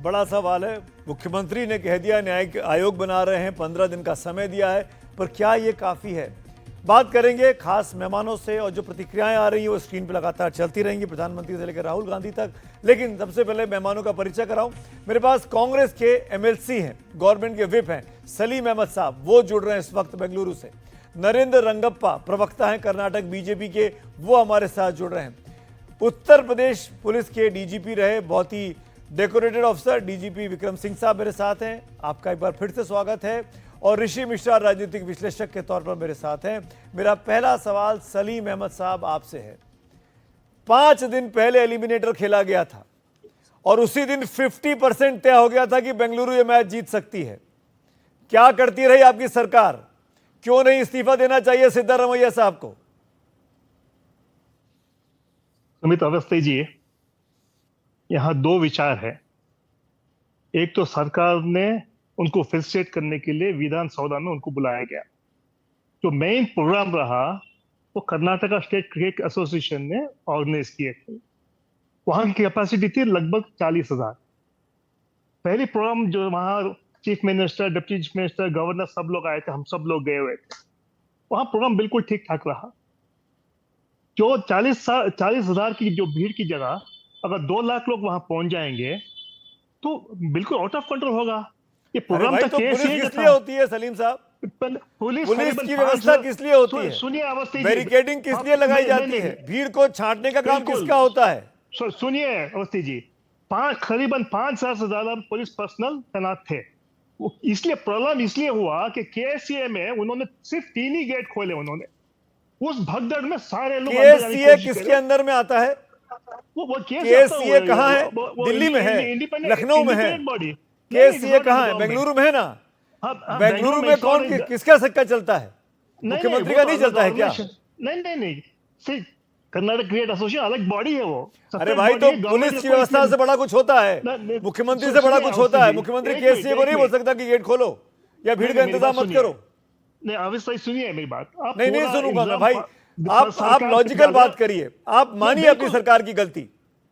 बड़ा सवाल है। मुख्यमंत्री ने कह दिया न्यायिक आयोग बना रहे हैं, 15 दिन का समय दिया है, पर क्या ये काफ़ी है? बात करेंगे खास मेहमानों से और जो प्रतिक्रियाएं आ रही हैं वो स्क्रीन पर लगातार चलती रहेंगी, प्रधानमंत्री से लेकर राहुल गांधी तक। लेकिन सबसे पहले मेहमानों का परिचय कराऊं। मेरे पास कांग्रेस के एमएलसी हैं, गवर्नमेंट के विप हैं, सलीम अहमद साहब, वो जुड़ रहे हैं इस वक्त बेंगलुरु से। नरेंद्र रंगप्पा प्रवक्ता हैं कर्नाटक बीजेपी के, वो हमारे साथ जुड़ रहे हैं। उत्तर प्रदेश पुलिस के डीजीपी रहे, बहुत ही decorated officer DGP Vikram Singh साहब मेरे साथ हैं, आपका एक बार फिर से स्वागत है। और ऋषि मिश्रा राजनीतिक विश्लेषक के तौर पर मेरे साथ हैं। मेरा पहला सवाल सलीम अहमद साहब आपसे है। 5 दिन पहले एलिमिनेटर खेला गया था और उसी दिन 50% तय हो गया था कि बेंगलुरु ये मैच जीत सकती है। क्या करती रही आपकी सरकार? क्यों नहीं इस्तीफा देना चाहिए सिद्धारमैया साहब को? अमित अवस्थी जी, यहाँ 2 विचार है। एक तो सरकार ने उनको फेलिसिटेट करने के लिए विधानसभा में उनको बुलाया गया। जो मेन प्रोग्राम रहा वो कर्नाटका स्टेट क्रिकेट एसोसिएशन ने ऑर्गेनाइज किए थे। वहां की कैपेसिटी थी लगभग 40,000। पहली प्रोग्राम जो वहां chief minister, deputy chief minister, governor सब लोग आए थे, हम सब लोग गए हुए थे। वहां प्रोग्राम बिल्कुल ठीक ठाक रहा। जो 40,000 की जो भीड़ की जगह अगर 2 लाख लोग वहां पहुंच जाएंगे तो बिल्कुल आउट ऑफ कंट्रोल होगा। ये प्रोग्राम तो पुलिस किस लिए होती है सलीम साहब? पुलिस की व्यवस्था किस लिए होती है? सुनिए अवस्थी, बैरिकेडिंग किस लिए लगाई जाती है? भीड़ को छांटने का काम किसका होता है? सुनिए अवस्थी जी, करीबन 5,000 से ज्यादा पुलिस पर्सनल तैनात थे। इसलिए प्रॉब्लम इसलिए हुआ कि केसीए में उन्होंने सिर्फ 3 ही गेट खोले। उन्होंने उस भगदड़ में सारे लोग केसीए किसके अंदर में आता है? वो केसीए कहाँ है? दिल्ली में है, लखनऊ में है। केसीए कहाँ है? बेंगलुरु में है ना? बेंगलुरु में कौन किसका सिक्का चलता है? मुख्यमंत्री का नहीं चलता है क्या? नहीं, कर्नाटक क्रिकेट एसोसिएशन अलग बॉडी है वो। अरे भाई, तो पुलिस की व्यवस्था से बड़ा कुछ होता है, मुख्यमंत्री से बड़ा कुछ होता है। मुख्यमंत्री केसीए को नहीं बोल सकता कि गेट खोलो या भीड़ का इंतजाम मत करो। नहीं अवश्य सुनिए मेरी बात। नहीं सुनूंगा मैं भाई। आप लॉजिकल बात करिए, आप मानिए अपनी सरकार की गलती।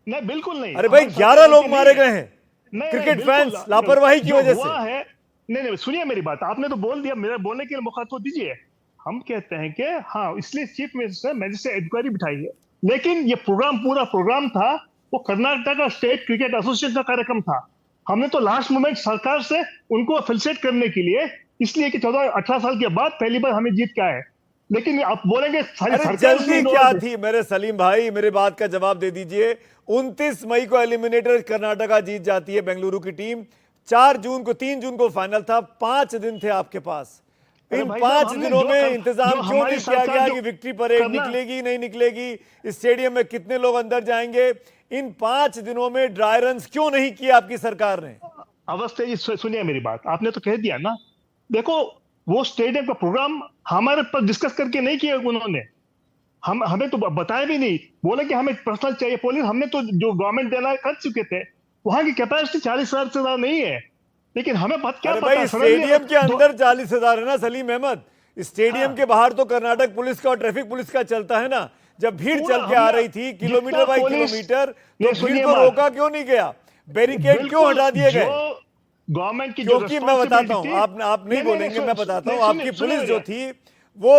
नहीं बिल्कुल नहीं। अरे भाई, 11 लोग मारे गए हैं क्रिकेट फैंस लापरवाही की वजह से। नहीं सुनिए मेरी बात, आपने तो बोल दिया, मेरे बोलने के लिए मौका तो दीजिए। हम कहते हैं कि हाँ, इसलिए चीफ मिनिस्टर मैजिस्ट्रेट इंक्वायरी बिठाई है, लेकिन ये पूरा प्रोग्राम था वो कर्नाटक स्टेट क्रिकेट एसोसिएशन का कार्यक्रम था। हमने तो लास्ट मोमेंट सरकार से उनको फेलिसिटेट करने के लिए, इसलिए कि 14-18 साल के बाद पहली बार हमें जीत क्या है। लेकिन आप बोलेंगे जल्दी क्या थी मेरे सलीम भाई? मेरे बात का जवाब दे दीजिए। 29 मई को एलिमिनेटर कर्नाटका जीत जाती है बेंगलुरु की टीम। 3 जून को फाइनल था। 5 दिन थे आपके पास। इन 5 दिनों में इंतजाम क्यों नहीं किया गया कि विक्ट्री परेड निकलेगी नहीं निकलेगी, स्टेडियम में कितने लोग अंदर जाएंगे? इन 5 दिनों में ड्राई रन क्यों नहीं किया आपकी सरकार ने? अवस्थी जी सुनिए मेरी बात, आपने तो कह दिया ना। देखो, वो स्टेडियम का प्रोग्राम हमारे पर डिस्कस करके नहीं किया उन्होंने। हमें तो बताया भी नहीं, बोले कि हमें पर्सनल चाहिए पुलिस। हमने तो जो गवर्नमेंट देना कर चुके थे। वहां की कैपेसिटी 40,000 से ज्यादा नहीं है, लेकिन हमें क्या पता। स्टेडियम के अंदर 40,000 है ना सलीम अहमद। स्टेडियम के बाहर तो कर्नाटक पुलिस का और ट्रैफिक पुलिस का चलता है ना। जब भीड़ चल के आ रही थी किलोमीटर बाई किलोमीटर, तो भीड़ को रोका क्यों नहीं गया? बैरिकेड क्यों हटा दिए गए? गवर्नमेंट की क्योंकि मैं बताता हूं, आप नहीं बोलेंगे, मैं बताता हूं। आपकी पुलिस जो थी वो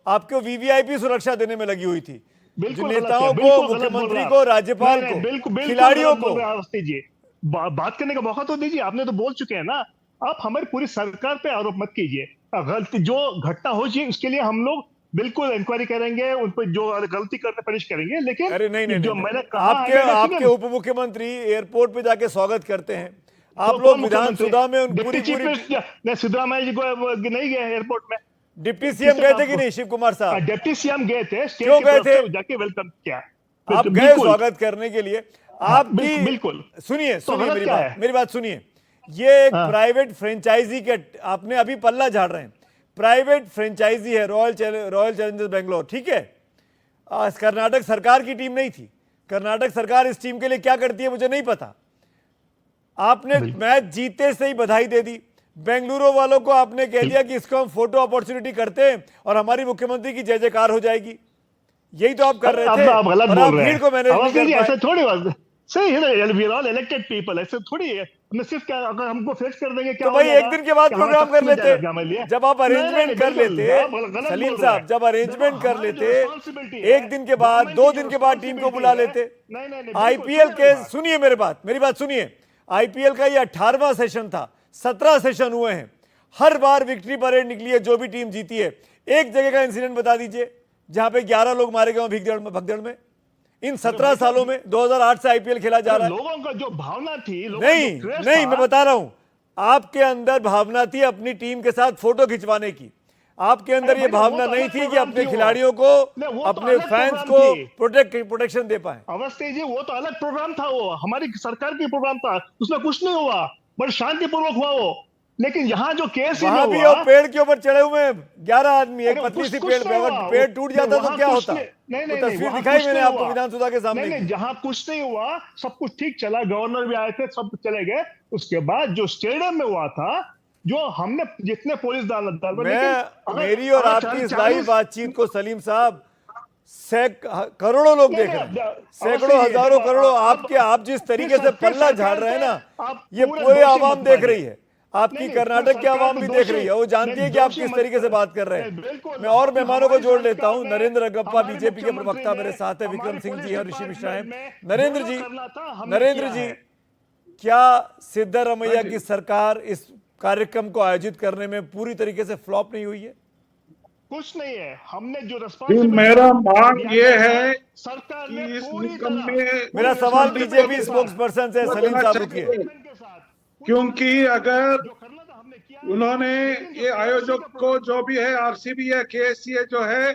आपको वीवीआईपी सुरक्षा देने में लगी हुई थी। नेताओं को, मुख्यमंत्री को, राज्यपाल को, खिलाड़ियों को। बात करने का मौका तो दीजिए, आपने तो बोल चुके हैं ना। आप हमारी पूरी सरकार पे आरोप मत कीजिए। गलती जो घटना हो चाहिए उसके लिए हम लोग बिल्कुल इंक्वायरी करेंगे, उन पर जो गलती करते पनिश करेंगे। लेकिन अरे नहीं, जो मैंने कहा, आपके उप मुख्यमंत्री एयरपोर्ट पे जाके स्वागत करते हैं, आप लोग विधानसभा में पूरी सिद्धरामैया जी को नहीं गए एयरपोर्ट में? डिप्टी सीएम गए थे कि नहीं शिव कुमार साहब? डिप्टी सीएम गए थे, क्यों गए थे? जाके वेलकम किया, आप गए स्वागत करने के लिए। आप भी बिल्कुल सुनिए मेरी बात सुनिए। ये एक प्राइवेट फ्रेंचाइजी के आपने अभी पल्ला झाड़ रहे हैं। प्राइवेट फ्रेंचाइजी है रॉयल चैलेंजर्स बेंगलोर, ठीक है? कर्नाटक सरकार की टीम नहीं थी। कर्नाटक सरकार इस टीम के लिए क्या करती है मुझे नहीं पता। आपने मैच जीते से ही बधाई दे दी। बेंगलुरु वालों को आपने कह दिया कि इसको हम फोटो अपॉर्चुनिटी करते हैं और हमारी मुख्यमंत्री की जय जयकार हो जाएगी। यही तो आप कर रहे थे। आप गलत बोल रहे हैं। भीड़ को मैनेज नहीं कर पाए। ऐसे थोड़ी बात सही है ना, we are all elected people, ऐसे थोड़ी है। हमने सिर्फ क्या, अगर हमको फेस कर देंगे क्या तो हो भाई एक जाएगा? दिन के बाद क्या हमारा प्रोग्राम कर सब मिल जाएगा लेते, क्या हमारे लिए? जब आप नहीं, नहीं, अरेंजमेंट नहीं, कर बिल्कुल, लेते आप गलत सलीम बोल रहे साहब, हैं। जब अरेंजमेंट देखो, कर हमारी जो लेते responsibility है, एक दिन के बाद, गवर्नमेंट 2 की जो दिन के बाद टीम को बुला responsibility लेते। है, नहीं, नहीं, बिल्कुल, आईपीएल सुनिए के, मेरी बात। सुनिए मेरी बात सुनिए, आईपीएल का ये 18वां सेशन था, 17 सेशन हुए हैं, हर बार विक्ट्री परेड निकली है, जो भी टीम जीती है। एक जगह का इंसिडेंट बता दीजिए जहां पे 11 लोग मारे गए भगदड़ में इन 17 सालों में। 2008 से आईपीएल खेला जा रहा है। लोगों का जो भावना थी, लोगों का जो नहीं क्रेज नहीं, था, मैं बता रहा हूं, आपके अंदर भावना थी अपनी टीम के साथ फोटो खिंचवाने की। आपके अंदर अरे ये भैया, वो भावना तो नहीं अलग थी कि प्रोग्राम अपने थी वो। खिलाड़ियों को, नहीं, वो तो अपने अलग फैंस प्रोग्राम को थी। प्रोटेक्शन दे पाए। अवस्थी जी, वो तो अलग प्रोग्राम था, वो हमारी सरकार की प्रोग्राम था, उसमें कुछ नहीं हुआ, बड़ी शांतिपूर्वक हुआ वो। लेकिन यहाँ जो केस वहां में भी हुआ, वो पेड़ के ऊपर चढ़े हुए हैं 11 आदमी, एक अरे पतली कुछ सी कुछ पेड़ पे, नहीं अगर हुआ पेड़ टूट जाता तो वहां क्या कुछ होता? नहीं, वो नहीं, नहीं, तस्वीर वहां दिखाई कुछ मैंने नहीं आपको हुआ। विधानसभा के सामने नहीं, नहीं, की। जहां कुछ नहीं हुआ, सब कुछ ठीक चला, गवर्नर भी आए थे, सब चले गए। उसके बाद जो स्टेडियम में हुआ था, जो हमने जितने पुलिस डाल, लेकिन मेरी और अगर आपकी इस लाइव 40 बातचीत को सलीम साहब करोड़ों लोग नहीं, देख रहे नहीं, हैं, अवश्य सैकड़ों ही, हजारों देखो, करोड़ों। अब आपके आप जिस तरीके से फिर पल्ला झाड़ सरकार रहे हैं पे ना, आप ये पूरे पूरे दोषी आवाम मत देख मानिए। रही है। नहीं, आपकी नहीं, कर्नाटक की सरकार आवाम को भी देख दोषी, रही है, वो जानती नहीं, है कि आप दोषी किस मत, तरीके से बात कर रहे नहीं, हैं। बिल्कुल, मैं और मेहमानों को हमारी जोड़ लेता सरकार हूं। में, नरेंद्र रगप्पा हमारे बीजेपी के मुख्यमंत्री प्रवक्ता ने मेरे साथ है, विक्रम हमारे सिंह पुलिस जी और ऋषि मिश्रा हैं। डिपार्टमेंट में नरेंद्र जो जो जी, करना था, हमने नरेंद्र किया जी, है। क्या सिद्धारमैया हाँ जी। की सरकार इस कार्यक्रम को आयोजित करने में पूरी तरीके से फ्लॉप नहीं हुई है? कुछ नहीं है, हमने जो जी, रिस्पॉन्सिबिलिटी मेरा मांग दिया ये गया था, है सरकार ने कि इस पूरी निकम्मे तरह, मेरा पूरी सवाल रिस्पॉन्सिबिलिटी बीजेपी के स्पोक्स साथ, पर्सन से, वो सलीम देना साहब रुकिए। चाहिए, डेडिकेशन के साथ, पूरी क्योंकि ईमानदारी के साथ अगर जो करना था हमने किया है। उन्होंने लेकिन जो ये KFC आयोजक का को प्रोग्राम जो था, भी है आरसीबी या केएससीए जो है,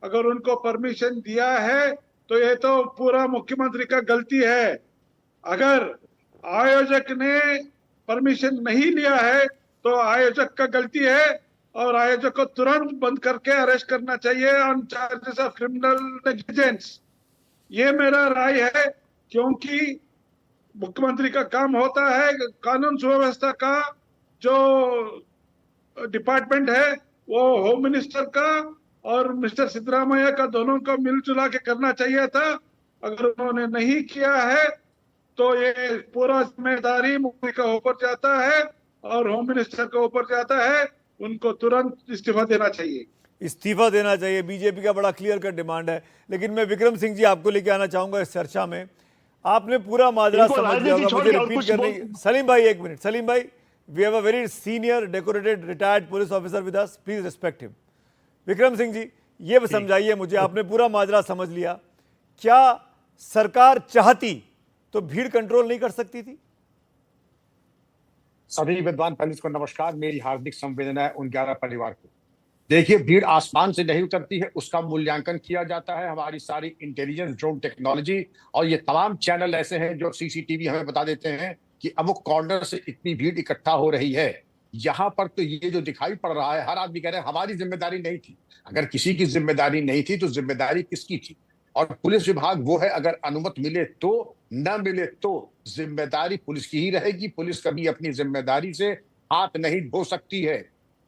अगर उनको परमिशन दिया है तो ये तो पूरा मुख्यमंत्री का गलती है। अगर आयोजक ने परमिशन नहीं लिया है तो आयोजक का गलती है और आयोजक को तुरंत बंद करके अरेस्ट करना चाहिए on charges of criminal negligence. ये मेरा राय है, क्योंकि मुख्यमंत्री का काम होता है कानून सुव्यवस्था का जो डिपार्टमेंट है वो होम मिनिस्टर का और मिस्टर सिद्धरामैया का, दोनों को मिलजुला के करना चाहिए था। अगर उन्होंने नहीं किया है तो ये पूरा जिम्मेदारी मुख्यमंत्री का ऊपर जाता है और होम मिनिस्टर के ऊपर जाता है। उनको तुरंत इस्तीफा देना चाहिए। इस्तीफा देना चाहिए, बीजेपी का बड़ा क्लियर कट डिमांड है। लेकिन मैं विक्रम सिंह जी आपको लेके आना चाहूंगा इस चर्चा में। आपने पूरा माजरा इनको समझ लिया राजनीति होगा, छोड़ मुझे के और रिपीट कुछ करने की। सलीम भाई एक मिनट, सलीम भाई, we have a very senior decorated retired police officer with us, please respect him. Vikram Singh ji, ये समझाइए मुझे, आपने पूरा माजरा समझ लिया, क्या सरकार चाहती तो भीड़ कंट्रोल नहीं कर सकती थी? सभी विद्वान पैनलिस्ट को नमस्कार, मेरी हार्दिक संवेदना है उन 11 परिवार को। देखिए, भीड़ आसमान से नहीं उतरती है, उसका मूल्यांकन किया जाता है। हमारी सारी इंटेलिजेंस, ड्रोन टेक्नोलॉजी और ये तमाम चैनल ऐसे हैं जो सीसीटीवी हमें बता देते हैं कि अब वो कॉर्नर से इतनी भीड़ इकट्ठा हो रही है। यहाँ पर तो ये जो दिखाई पड़ रहा है, हर आदमी कह रहे हैं हमारी जिम्मेदारी नहीं थी। अगर किसी की जिम्मेदारी नहीं थी तो जिम्मेदारी किसकी थी? और पुलिस विभाग वो है, अगर अनुमति मिले तो, न मिले तो जिम्मेदारी पुलिस की ही रहेगी। पुलिस कभी अपनी जिम्मेदारी से हाथ नहीं धो सकती है।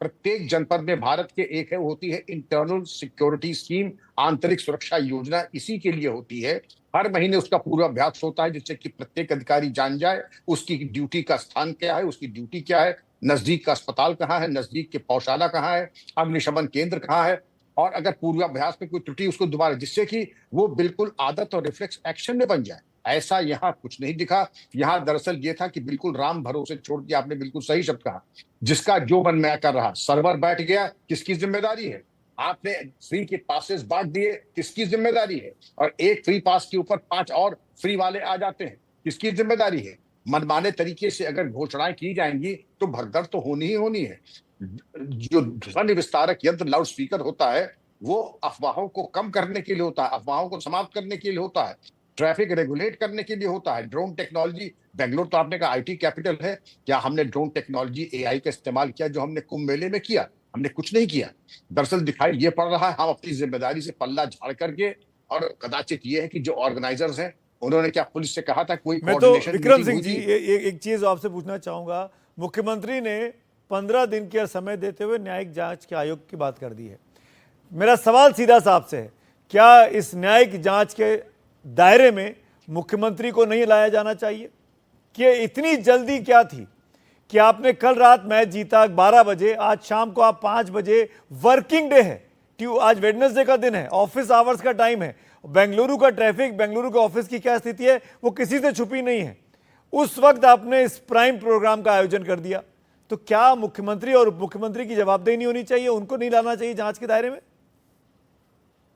प्रत्येक जनपद में भारत के एक है, होती है इंटरनल सिक्योरिटी स्कीम, आंतरिक सुरक्षा योजना, इसी के लिए होती है। हर महीने उसका पूर्वाभ्यास होता है जिससे कि प्रत्येक अधिकारी जान जाए उसकी ड्यूटी का स्थान क्या है, उसकी ड्यूटी क्या है, नजदीक का अस्पताल कहाँ है, नजदीक के पौशाला कहाँ है, अग्निशमन केंद्र कहाँ है। और अगर पूर्वाभ्यास में कोई त्रुटि उसको दोबारा, जिससे कि वो बिल्कुल आदत और रिफ्लेक्स एक्शन में बन जाए। ऐसा यहाँ कुछ नहीं दिखा। यहाँ दरअसल ये था कि बिल्कुल राम भरोसे छोड़ दिया। आपने बिल्कुल सही शब्द कहा, जिसका जो मन में कर रहा। सर्वर बैठ गया, किसकी जिम्मेदारी है? आपने फ्री के पासेस बांट दिए, किसकी जिम्मेदारी है? और एक फ्री पास के ऊपर 5 और फ्री वाले आ जाते हैं, किसकी जिम्मेदारी है? मनमाने तरीके से अगर घोषणाएं की जाएंगी तो भगदड़ तो होनी ही होनी है। जो ध्वनि विस्तारक यंत्र लाउड स्पीकर होता है वो अफवाहों को कम करने के लिए होता है, अफवाहों को समाप्त करने के लिए होता है, ट्रैफिक रेगुलेट करने के लिए होता है। ड्रोन टेक्नोलॉजी, बेंगलोर तो आपने कहा आईटी कैपिटल है, क्या हमने ड्रोन टेक्नोलॉजी एआई का इस्तेमाल किया जो हमने कुंभ मेले में किया? हमने कुछ नहीं किया। दरअसल दिखाई ये पड़ रहा है हम अपनी जिम्मेदारी से पल्ला झाड़ करके, और कदाचित ये है कि जो ऑर्गेनाइजर्स हैं उन्होंने क्या पुलिस से कहा था कोई मैं तो विक्रम सिंह जी एक चीज आपसे पूछना चाहूंगा। मुख्यमंत्री ने 15 दिन का समय देते हुए न्यायिक जांच के आयोग की बात कर दी है। मेरा सवाल सीधा सा आपसे है, क्या इस न्यायिक जांच के दायरे में मुख्यमंत्री को नहीं लाया जाना चाहिए? कि इतनी जल्दी क्या थी कि आपने कल रात मैच जीता 12 बजे, आज शाम को आप 5 बजे, वर्किंग डे है, आज वेडनेसडे का दिन है, ऑफिस आवर्स का टाइम है, बेंगलुरु का ट्रैफिक, बेंगलुरु के ऑफिस की क्या स्थिति है वो किसी से छुपी नहीं है। उस वक्त आपने इस प्राइम प्रोग्राम का आयोजन कर दिया, तो क्या मुख्यमंत्री और उप मुख्यमंत्री की जवाबदेही नहीं होनी चाहिए? उनको नहीं लाना चाहिए जांच के दायरे में?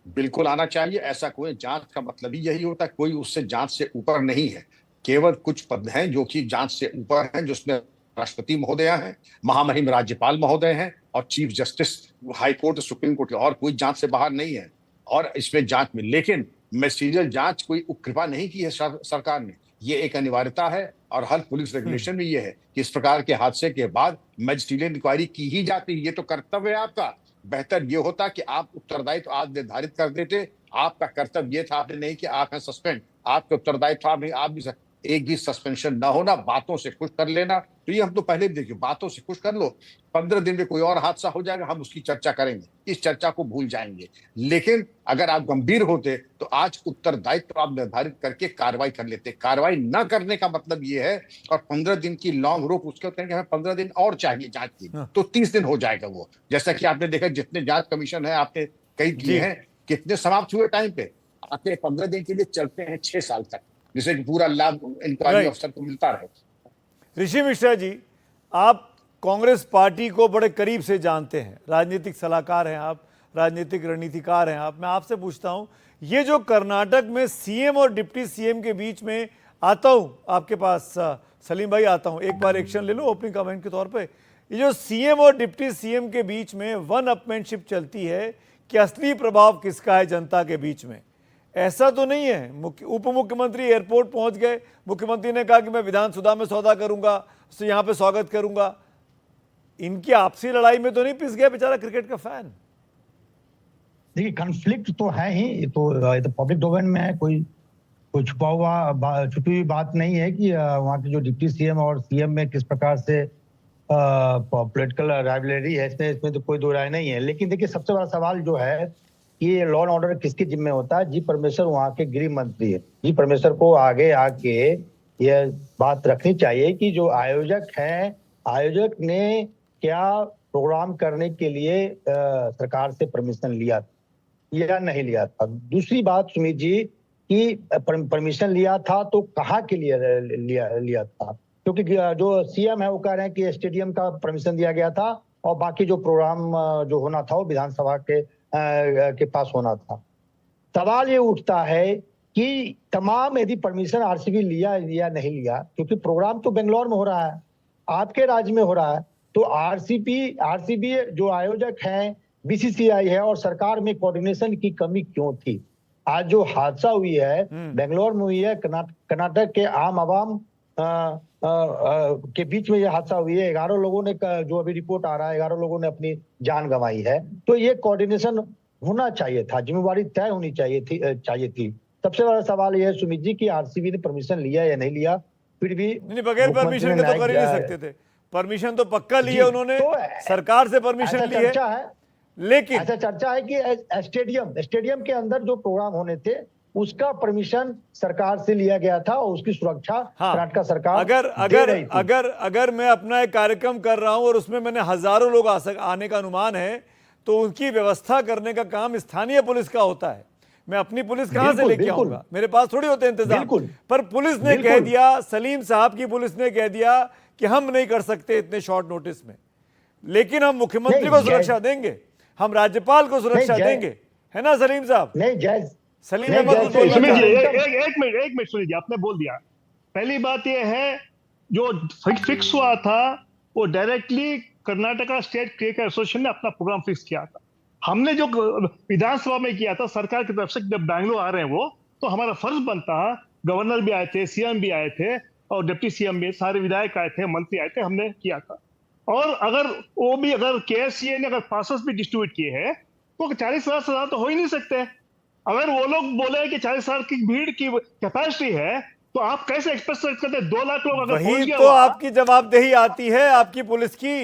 बिल्कुल आना चाहिए। ऐसा कोई जांच का मतलब ही यही होता है, कोई उससे जांच से ऊपर नहीं है। केवल कुछ पद हैं जो कि जांच से ऊपर हैं, जिसमें राष्ट्रपति महोदय हैं, महामहिम राज्यपाल महोदय हैं और chief justice high court, supreme court, और कोई जांच से बाहर नहीं है। और इसमें जांच में लेकिन मैजिस्ट्रियल जांच कोई उपकृपा नहीं की है सरकार ने, ये एक अनिवार्यता है और हर पुलिस रेगुलेशन में ये है कि इस प्रकार के हादसे के बाद मैजिस्ट्रियल इंक्वायरी की ही जाती है। ये तो कर्तव्य है आपका। बेहतर ये होता कि आप उत्तरदायित्व आज निर्धारित कर देते। आपका कर्तव्य ये था, आपने नहीं कि आप हैं सस्पेंड, आपके उत्तरदायित्व आप भी एक भी सस्पेंशन ना होना, बातों से खुश कर लेना। तो ये हम तो पहले भी देखिए, बातों से खुश कर लो, 15 दिन में कोई और हादसा हो जाएगा, हम उसकी चर्चा करेंगे, इस चर्चा को भूल जाएंगे। लेकिन अगर आप गंभीर होते तो आज उत्तरदायित्व आप निर्धारित करके कार्रवाई कर लेते। कार्रवाई न करने का मतलब ये है, और 15 दिन की लॉन्ग रोप उसके होते हैं कि हमें 15 दिन और चाहिए जांच की, तो 30 दिन हो जाएगा वो। जैसा कि आपने देखा, जितने जांच कमीशन है आपने कई किए हैं, कितने समाप्त हुए टाइम पे, आके 15 दिन के लिए चलते हैं 6 साल तक, जिससे कि पूरा लाभ इंक्वायरी अफसर को मिलता रहे। ऋषि मिश्रा जी, आप कांग्रेस पार्टी को बड़े करीब से जानते हैं, राजनीतिक सलाहकार हैं आप, राजनीतिक रणनीतिकार हैं आप। मैं आपसे पूछता हूं, ये जो कर्नाटक में सीएम और डिप्टी सीएम के बीच में, आता हूं आपके पास सलीम भाई, आता हूं, एक बार एक्शन ले लो ओपनिंग कमेंट के तौर पे। ये जो सीएम और डिप्टी सीएम के बीच में वन अपमेंटशिप चलती है, कि असली प्रभाव किसका है जनता के बीच में? ऐसा तो नहीं है उप मुख्यमंत्री एयरपोर्ट पहुंच गए, मुख्यमंत्री ने कहा कि मैं विधानसभा में सौदा करूंगा, तो यहाँ पे स्वागत करूंगा। इनकी आपसी लड़ाई में तो नहीं पिस गया बेचारा क्रिकेट का फैन? देखिए, कॉन्फ्लिक्ट तो है ही, ये तो पब्लिक डोमेन में है, कोई छुपी हुई बात नहीं है कि वहाँ के जो डिप्टी सीएम और सीएम में किस प्रकार से पॉलिटिकल राइवलरी है, इसमें तो कोई दो राय नहीं है। लेकिन देखिए, सबसे बड़ा सवाल जो है कि लॉ एंड ऑर्डर किसके जिम्मे होता है? जी परमेश्वर वहाँ के गृह मंत्री है। जी परमेश्वर को आगे आके यह बात रखनी चाहिए कि जो आयोजक हैं, आयोजक ने क्या प्रोग्राम करने के लिए सरकार से परमिशन लिया या नहीं लिया था। दूसरी बात सुमित जी, कि परमिशन लिया था तो कहाँ के लिए लिया था? क्योंकि जो सीएम है वो कह रहे हैं कि स्टेडियम का परमिशन दिया गया था और बाकी जो प्रोग्राम जो होना था वो विधानसभा के पास होना था। सवाल ये उठता है कि तमाम यदि परमिशन आरसीबी लिया या नहीं लिया, क्योंकि प्रोग्राम तो बेंगलोर में हो रहा है, आपके राज्य में हो रहा है, तो आरसीबी जो आयोजक हैं, बीसीसीआई है, और सरकार में कोऑर्डिनेशन की कमी क्यों थी? आज जो हादसा हुई है बेंगलोर में हुई है, कर्नाटक के आम आवाम के बीच में यह हादसा हुई है, 11 लोगों ने, जो अभी रिपोर्ट आ रहा है, 11 लोगों ने अपनी जान गंवाई है। तो ये कोऑर्डिनेशन होना चाहिए था, जिम्मेवारी तय होनी चाहिए थी। सबसे बड़ा सवाल यह है सुमित जी कि आरसीबी ने परमिशन लिया या नहीं लिया, फिर भी नहीं, बगैर परमिशन के तो कर ही नहीं सकते थे। परमिशन तो पक्का ली है उन्होंने, तो सरकार से परमिशन ली है। लेकिन ऐसा चर्चा है कि स्टेडियम के अंदर जो प्रोग्राम होने थे उसका परमिशन सरकार से लिया गया था और उसकी सुरक्षा कर्नाटक सरकार अगर मैं अपना एक कार्यक्रम कर रहा हूं और उसमें मैंने हजारों लोग आने का अनुमान है, तो उनकी व्यवस्था करने का काम स्थानीय पुलिस का होता है। मैं अपनी पुलिस कहां से लेके आऊंगा? मेरे पास थोड़ी होते इंतजाम। पर पुलिस ने कह दिया, सलीम साहब की पुलिस ने कह दिया कि हम नहीं कर सकते इतने शॉर्ट नोटिस में, लेकिन हम मुख्यमंत्री को सुरक्षा देंगे, हम राज्यपाल को सुरक्षा देंगे, है ना सलीम साहब? नहीं, सलीम अहमद, एक मिनट सुनिए, आपने बोल दिया। पहली बात यह है, जो फिक्स हुआ था वो directly Karnataka state cricket association ने अपना प्रोग्राम फिक्स किया था। हमने जो विधानसभा में किया था सरकार की तरफ से, जब बैंगलोर आ रहे हैं वो, तो हमारा फर्ज बनता, गवर्नर भी आए थे, सीएम भी आए थे और डिप्टी सीएम भी, सारे विधायक आए थे, मंत्री आए थे, हमने किया था। और अगर केएससीए ने अगर पासेस भी डिस्ट्रीब्यूट किए हैं तो 40,000 तो हो ही नहीं सकते। अगर वो लोग बोले कि 40,000 की भीड़ की कैपेसिटी है, तो आप कैसे एक्सपेक्ट करते हैं 2 लाख लोग अगर पहुंच गए? तो आपकी जवाबदेही आती है आपकी पुलिस की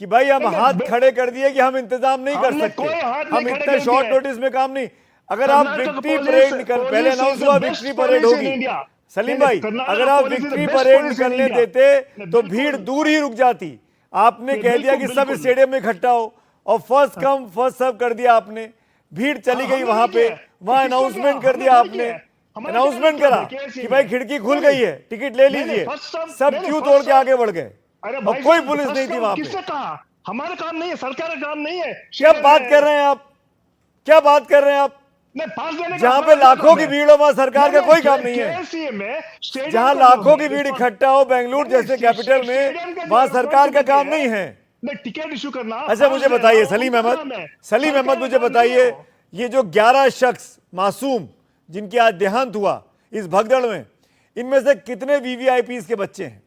कि भाई हम हाथ खड़े कर दिए कि हम इंतजाम नहीं कर सकते, हम इतने शॉर्ट नोटिस में काम नहीं। अगर आप विक्ट्री परेड निकल, पहले अनाउंस हुआ विक्ट्री परेड होगी, सलीम भाई, अगर आप विक्ट्री परेड निकलने देते तो भीड़ दूर ही रुक जाती। आपने कह दिया कि सब स्टेडियम में इकट्ठा हो और फर्स्ट कम फर्स्ट सर्व कर दिया आपने। भीड़ चली गई वहां पे, वहां अनाउंसमेंट कर दिया आपने, अनाउंसमेंट करा कि भाई खिड़की खुल गई है, टिकट ले लीजिए। सब क्यों तोड़ के आगे बढ़ गए और कोई पुलिस नहीं थी वहां पे। कहा हमारा काम नहीं है, सरकार का काम नहीं है। क्या बात कर रहे हैं आप, क्या बात कर रहे हैं आप? जहां पे लाखों की भीड़ हो वहां सरकार का कोई काम नहीं है। जहां लाखों की भीड़ इकट्ठा हो बेंगलुरु जैसे कैपिटल में, वहां सरकार का काम नहीं है। टिकट इशू करना। अच्छा मुझे बताइए सलीम अहमद, मुझे बताइए, ये जो 11 शख्स मासूम जिनकी आज देहांत हुआ इस भगदड़ में, इनमें से कितने वीवीआईपीज के बच्चे हैं?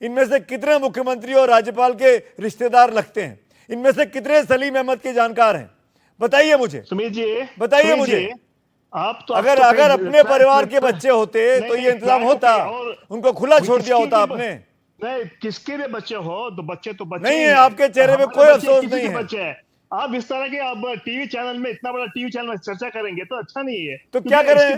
इनमें से कितने मुख्यमंत्री और राज्यपाल के रिश्तेदार लगते हैं? इनमें से कितने सलीम अहमद के जानकार हैं? बताइए मुझे, सुमित जी बताइए मुझे। आप तो अगर अपने परिवार के बच्चे होते तो ये इंतजाम होता, उनको खुला छोड़ दिया होता आपने। नहीं, किसके भी बच्चे हो तो बच्चे नहीं है, आपके चेहरे पे कोई अफसोस नहीं है। बच्चे हैं। आप इस तरह के अब टीवी चैनल में, इतना बड़ा टीवी चैनल में चर्चा करेंगे तो अच्छा नहीं है। तो क्या करें,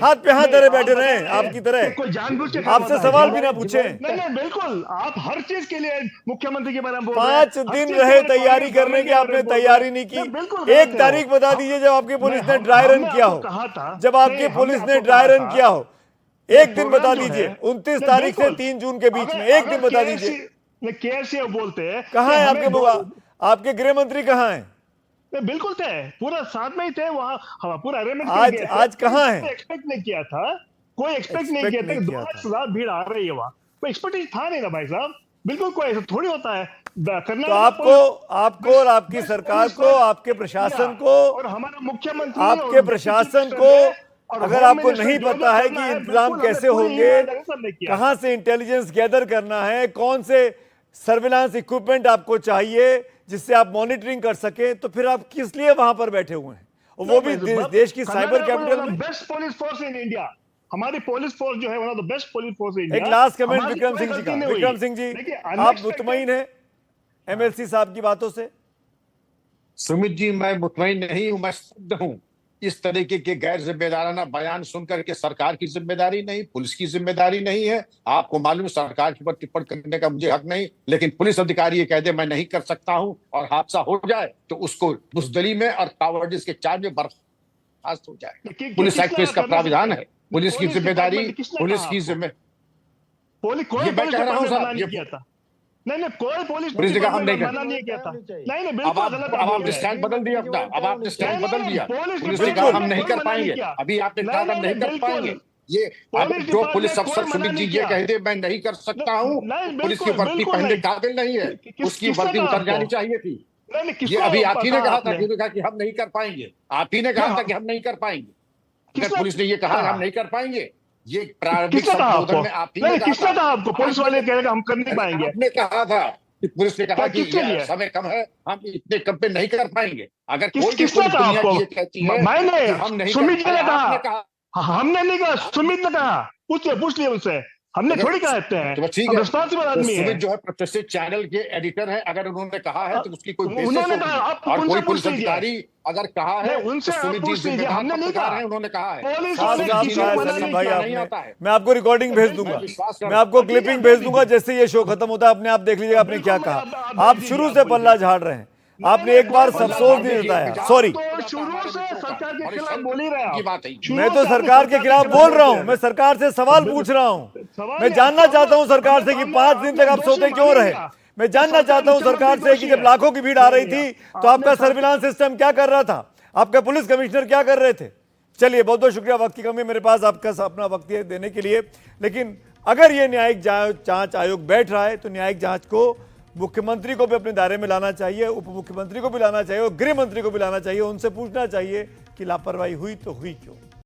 हाथ पे हाथ धरे बैठे रहे आपकी तरह, कोई जानबूझ के आपसे सवाल भी ना पूछे। नहीं बिल्कुल, आप हर चीज के लिए मुख्यमंत्री के बारे में बोल 5 दिन रहे तैयारी करने की, आपने तैयारी नहीं की। एक तारीख बता दीजिए जब आपकी पुलिस ने ड्राई रन किया हो, जब आपकी पुलिस ने ड्राई रन किया हो, एक दिन बता दीजिए। 29 तारीख से 3 जून के बीच में एक दिन बता दीजिए। कैसे बोलते हैं, कहाँ है आपके गृह मंत्री कहाँ हैं? बिल्कुल थे, पूरा साथ में ही थे वहां, पूरा अरेंजमेंट आज कहाँ है? एक्सपेक्ट नहीं किया था, कोई एक्सपेक्ट नहीं किया था कि 2 लाख से ज्यादा भीड़ आ रही है वहां। कोई एक्सपेक्टेशन था नहीं ना भाई साहब, बिल्कुल कोई ऐसा थोड़ी होता है। तो आपको और आपकी सरकार को, आपके प्रशासन को और हमारा मुख्यमंत्री, आपके प्रशासन को अगर आपको नहीं पता है कि इंतजाम कैसे होंगे, कहां से इंटेलिजेंस गैदर करना है, कौन से सर्विलांस इक्विपमेंट आपको चाहिए जिससे आप मॉनिटरिंग कर सके, तो फिर आप किस लिए वहां पर बैठे हुए हैं, और वो भी देश की साइबर कैपिटल में। Best police force in India, हमारी पुलिस फोर्स जो है one of the best police force in India. एक लास्ट कमेंट विक्रम सिंह जी का। विक्रम सिंह जी, आप मुतमईन हैं एमएलसी साहब की बातों से? सुमित जी, मैं मुतमईन नहीं हूं, मैं स्तब्ध हूं। इस तरीके के गैर जिम्मेदाराना बयान सुनकर के सरकार की जिम्मेदारी नहीं, पुलिस की जिम्मेदारी नहीं है। आपको मालूम है सरकार के ऊपर टिप्पणी करने का मुझे हक नहीं, लेकिन पुलिस अधिकारी ये कह दे मैं नहीं कर सकता हूं और हादसा हो जाए तो उसको बुजदली में और कावर्डिस के चार्ज में बर्खास्त हो जाए। पुलिस एक्ट में इसका प्राविधान है। पुलिस की जिम्मेदारी, पुलिस की जिम्मेदारी, ये मैं कह रहा हूँ साहब, ये नहीं कोई पुलिस ने कहा हम नहीं नहीं किया था। नहीं बिल्कुल गलत। अब आपने स्टैंड बदल दिया अपना, अब आपने स्टैंड बदल दिया। पुलिस ने कहा हम नहीं कर पाएंगे, अभी आपने कहा हम नहीं कर पाएंगे। ये जो पुलिस अफसर सुमित जी ये कह दे मैं नहीं कर सकता हूँ, पुलिस की वर्दी पहनने काबिल नहीं है, उसकी वर्दी उतर जानी चाहिए थी। ये अभी आप ही ने कहा था कि हम नहीं कर पाएंगे, आप ही ने कहा था कि हम नहीं कर पाएंगे। अगर पुलिस ने ये कहा हम नहीं कर पाएंगे, ये प्रारंभिक संशोधन में आप ही ने किसने कहा आपको? पुलिस वाले कह रहे हम कर नहीं पाएंगे। आपने कहा था कि पुलिस ने कहा कि समय कम है, हम इतने कम पे नहीं कर पाएंगे। अगर कोई किसने कहा आपको? ये कहती है मैंने, हम नहीं, सुमित ने कहा, हमने नहीं कहा, सुमित ने कहा। पूछ लिए उनसे, हमने थोड़ी कहते हैं। तो ठीक है, रिस्पॉन्सिबल आदमी है। सुमित जो है प्रतिष्ठित चैनल के एडिटर है, अगर उन्होंने कहा है तो उसकी कोई उन्होंने कहा, आप और कोई उनसे पुलिस पूछ लीजिए। अधिकारी अगर कहा है उनसे तो सुमित जी जिम्मेदार हमने नहीं पत्रकार कहा हैं, उन्होंने कहा है। भाई आपने, मैं आपको रिकॉर्डिंग भेज दूंगा, मैं आपको क्लिपिंग भेज दूंगा जैसे ये शो खत्म होता है, अपने आप देख लीजिएगा आपने क्या कहा। आप शुरू से पल्ला झाड़ रहे हैं, आपने एक बार अफसोस नहीं जताया। सॉरी, शुरू से सरकार के खिलाफ बोल ही रहे हैं। मैं तो सरकार के खिलाफ बोल रहा हूं, मैं सरकार से सवाल पूछ रहा हूं। मैं जानना चाहता हूं सरकार से कि 5 दिन तक आप सोते क्यों रहे। मैं जानना चाहता हूं सरकार से कि जब लाखों की भीड़ आ रही थी तो आपका सर्विलांस सिस्टम क्या कर रहा था, आपका पुलिस कमिश्नर क्या कर रहे थे। चलिए, बहुत बहुत शुक्रिया, वक्त की कमी मेरे पास आपका अपना वक्त देने के लिए। लेकिन अगर ये न्यायिक जांच आयोग बैठ रहा है तो न्यायिक जांच को मुख्यमंत्री को भी अपने दायरे में लाना चाहिए, उप मुख्यमंत्री को भी लाना चाहिए और गृह मंत्री को भी लाना चाहिए। उनसे पूछना चाहिए कि लापरवाही हुई तो हुई क्यों।